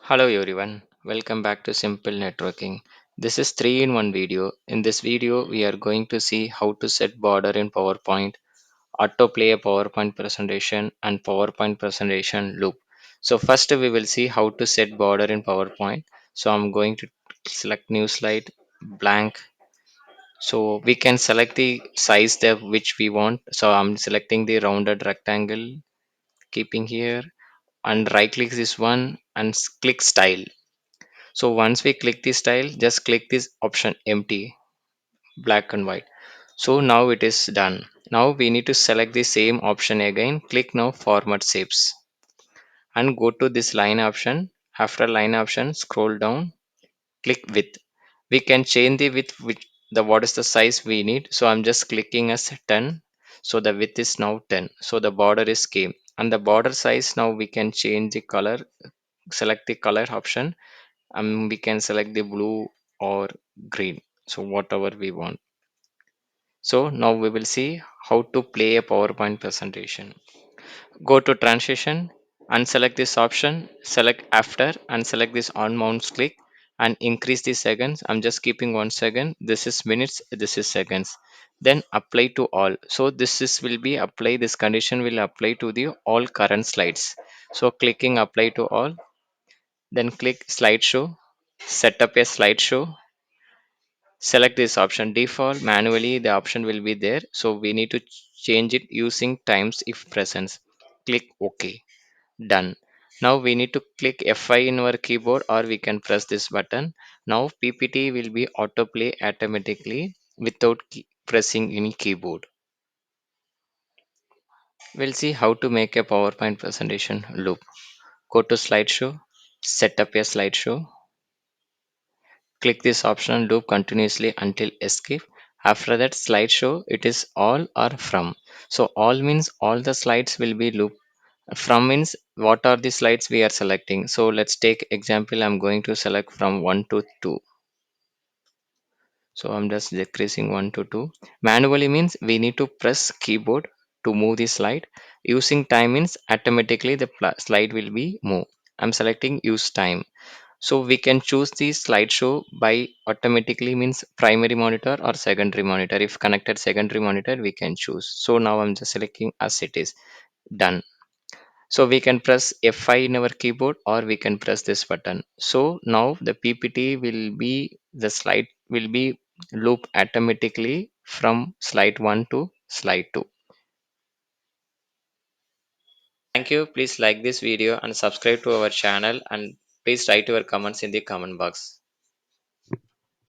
Hello everyone, welcome back to Simple Networking. This is 3 in 1 video. In this video, we are going to see how to set border in PowerPoint, autoplay a PowerPoint presentation, and PowerPoint presentation loop. So first we will see how to set border in PowerPoint. So I'm going to select new slide, blank. So we can select the size that which we want. So I'm selecting the rounded rectangle, keeping here, and right click this one and click style. So once we click this style, just click this option empty, black and white. So now it is done. Now we need to select the same option again. Click now format shapes and go to this line option. After line option, scroll down, click width. We can change the width with the what is the size we need. So I'm just clicking as 10. So the width is now 10. So the border is came. And the border size now we can change the color. Select the color option we can select the blue or green, so whatever we want. So now we will see how to play a PowerPoint presentation. Go to transition and select this option, select after and select this on mouse click and increase the seconds. I'm just keeping 1 second. This is minutes, this is seconds. Then apply to all. So this is will be apply, this condition will apply to the all current slides. So clicking apply to all, then click slideshow, set up a slideshow. Select this option default manually, the option will be there, so we need to change it using times if presence. Click OK. Done. Now we need to click F5 in our keyboard or we can press this button. Now PPT will be autoplay automatically without pressing any keyboard. We'll see how to make a PowerPoint presentation loop. Go to slideshow, set up a slideshow. Click this option loop continuously until escape. After that slideshow, it is all or from. So all means all the slides will be loop. From means what are the slides we are selecting. So let's take example. I'm going to select from 1 to 2. So I'm just decreasing 1 to 2. Manually means we need to press keyboard to move the slide. Using time means automatically the slide will be moved. I'm selecting use time. So we can choose the slideshow by automatically means primary monitor or secondary monitor. If connected secondary monitor, we can choose. So now I'm just selecting as it is. Done. So we can press F5 in our keyboard or we can press this button. So now the PPT will be, the slide will be loop automatically from slide 1 to slide 2. Thank you. Please like this video and subscribe to our channel and please write your comments in the comment box.